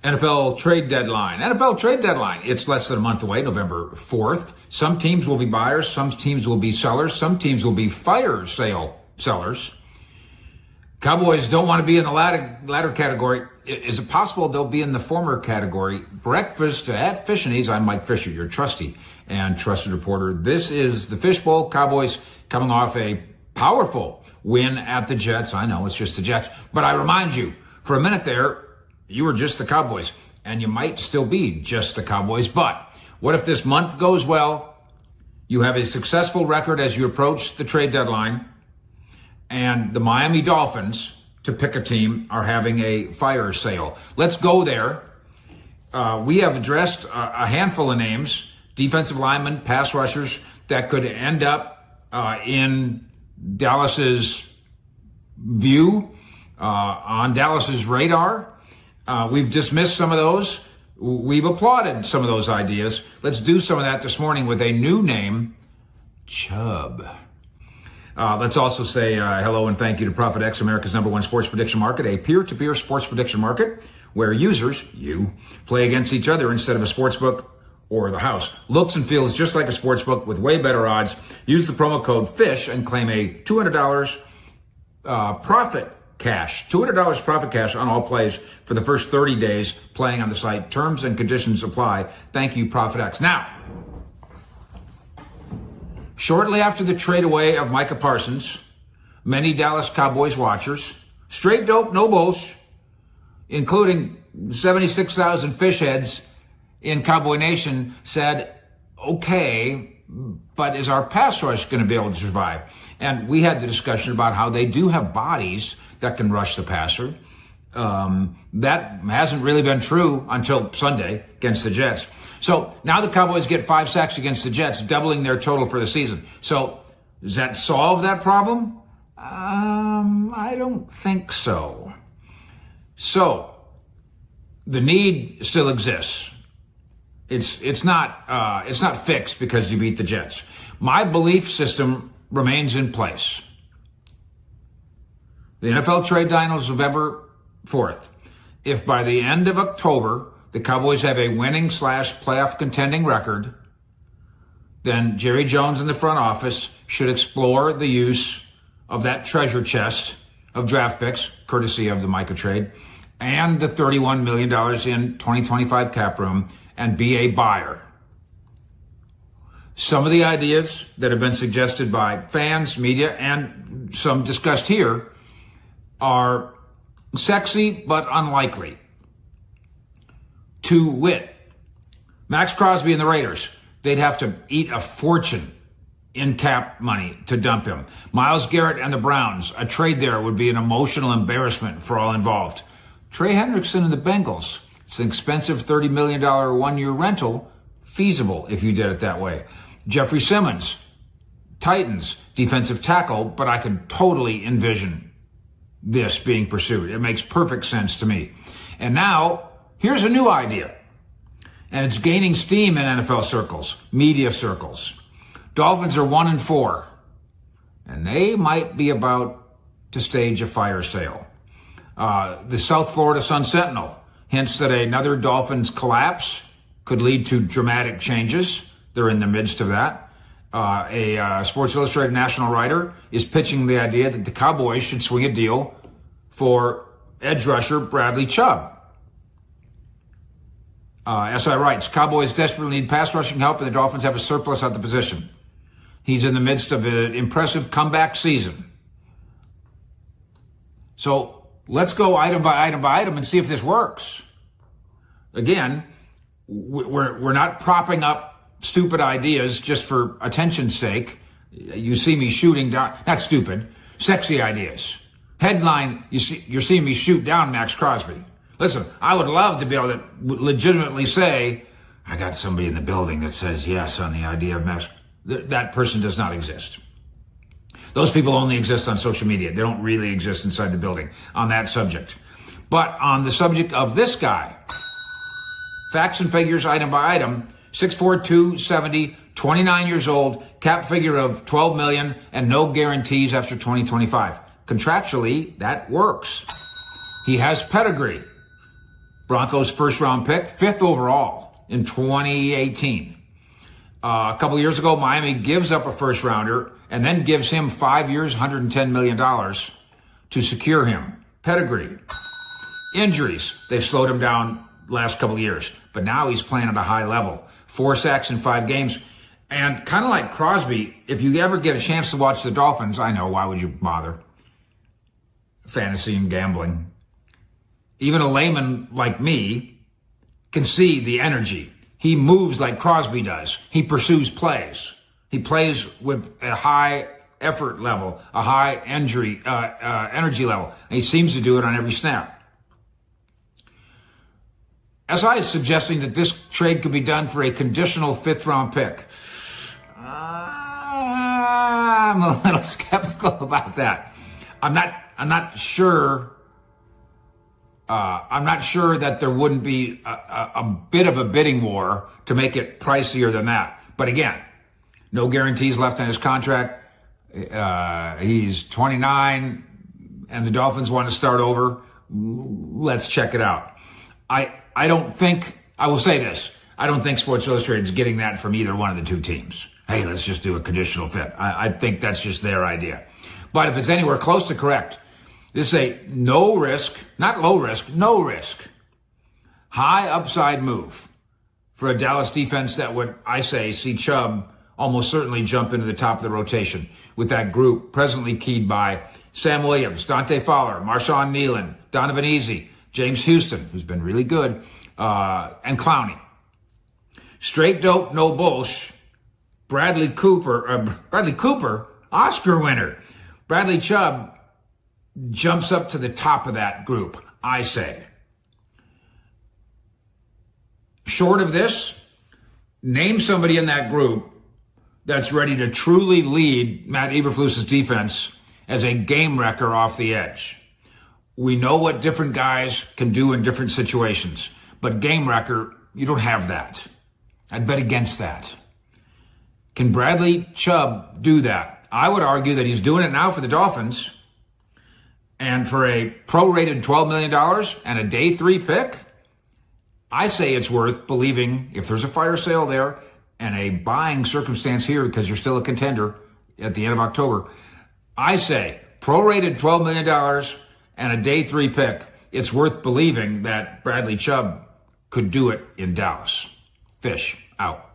NFL trade deadline. NFL trade deadline. It's less than a month away, November 4th. Some teams will be buyers. Some teams will be sellers. Some teams will be fire sale sellers. Cowboys don't want to be in the latter category. Is it possible they'll be in the former category? Breakfast at Fish and Eats. I'm Mike Fisher, your trusty and trusted reporter. This is the Fishbowl. Cowboys coming off a powerful win at the Jets. I know it's just the Jets, but I remind you, for a minute there, you were just the Cowboys, and you might still be just the Cowboys. But what if this month goes well? You have a successful record as you approach the trade deadline, and the Miami Dolphins, to pick a team, are having a fire sale. Let's go there. We have addressed a handful of names, defensive linemen, pass rushers, that could end up in Dallas's view, on Dallas's radar. We've dismissed some of those. We've applauded some of those ideas. Let's do some of that this morning with a new name, Chubb. Let's also say hello and thank you to Prophet X, America's #1 sports prediction market, a peer-to-peer sports prediction market where users, you, play against each other instead of a sports book or the house. Looks and feels just like a sports book with way better odds. Use the promo code FISH and claim a $200 profit cash. $200 profit cash on all plays for the first 30 days playing on the site. Terms and conditions apply. Thank you, Prophet X. Now, shortly after the trade away of Micah Parsons, many Dallas Cowboys watchers, straight dope, no bullsh, including 76,000 fish heads in Cowboy Nation, said, okay, but is our pass rush going to be able to survive? And we had the discussion about how they do have bodies that can rush the passer. That hasn't really been true until Sunday against the Jets. So now the Cowboys get 5 sacks against the Jets, doubling their total for the season. So does that solve that problem? I don't think so. So the need still exists. It's not fixed because you beat the Jets. My belief system remains in place. The NFL trade deadline is November 4th. If by the end of October, the Cowboys have a winning / playoff contending record, then Jerry Jones in the front office should explore the use of that treasure chest of draft picks, courtesy of the Micah trade, and the $31 million in 2025 cap room, and be a buyer. Some of the ideas that have been suggested by fans, media, and some discussed here are sexy but unlikely. To wit, Max Crosby and the Raiders, they'd have to eat a fortune in cap money to dump him. Myles Garrett and the Browns, a trade there would be an emotional embarrassment for all involved. Trey Hendrickson and the Bengals, it's an expensive $30 million one-year rental, feasible if you did it that way. Jeffrey Simmons, Titans, defensive tackle, but I could totally envision this being pursued. It makes perfect sense to me. And now, here's a new idea. And it's gaining steam in NFL circles, media circles. Dolphins are 1-4. And they might be about to stage a fire sale. The South Florida Sun-Sentinel hints that another Dolphins collapse could lead to dramatic changes. They're in the midst of that. A Sports Illustrated national writer is pitching the idea that the Cowboys should swing a deal for edge rusher Bradley Chubb. SI writes, Cowboys desperately need pass rushing help and the Dolphins have a surplus at the position. He's in the midst of an impressive comeback season. So let's go item by item by item and see if this works. Again, we're not propping up stupid ideas just for attention's sake. You see me shooting down, not stupid, sexy ideas. Headline, you're seeing me shoot down Max Crosby. Listen, I would love to be able to legitimately say, I got somebody in the building that says yes on the idea of Max. That person does not exist. Those people only exist on social media. They don't really exist inside the building on that subject. But on the subject of this guy, facts and figures, item by item, 6'4", 270, 29 years old, cap figure of $12 million, and no guarantees after 2025. Contractually, that works. He has pedigree. Broncos first round pick, 5th overall in 2018. A couple years ago, Miami gives up a first rounder and then gives him 5 years, $110 million to secure him. Pedigree. Injuries. They've slowed him down last couple of years, but now he's playing at a high level. 4 sacks in 5 games. And kind of like Crosby, if you ever get a chance to watch the Dolphins, I know, why would you bother? Fantasy and gambling. Even a layman like me can see the energy. He moves like Crosby does. He pursues plays. He plays with a high effort level, a high energy level. And he seems to do it on every snap. SI is suggesting that this trade could be done for a conditional 5th round pick. I'm a little skeptical about that. I'm not sure. I'm not sure that there wouldn't be a bit of a bidding war to make it pricier than that. But again, no guarantees left on his contract. He's 29 and the Dolphins want to start over. Let's check it out. I will say this. I don't think Sports Illustrated is getting that from either one of the two teams. Hey, let's just do a conditional 5th. I think that's just their idea. But if it's anywhere close to correct, this is a no risk, not low risk, no risk, high upside move for a Dallas defense that would, I say, see Chubb almost certainly jump into the top of the rotation with that group presently keyed by Sam Williams, Dante Fowler, Marshawn Nealon, Donovan Easy, James Houston, who's been really good, and Clowney. Straight dope, no bullsh. Bradley Cooper, Oscar winner. Bradley Chubb jumps up to the top of that group, I say. Short of this, name somebody in that group that's ready to truly lead Matt Eberflus's defense as a game wrecker off the edge. We know what different guys can do in different situations, but game wrecker, you don't have that. I'd bet against that. Can Bradley Chubb do that? I would argue that he's doing it now for the Dolphins. And for a prorated $12 million and a day 3 pick, I say it's worth believing if there's a fire sale there and a buying circumstance here because you're still a contender at the end of October. I say prorated $12 million and a day 3 pick. It's worth believing that Bradley Chubb could do it in Dallas. Fish out.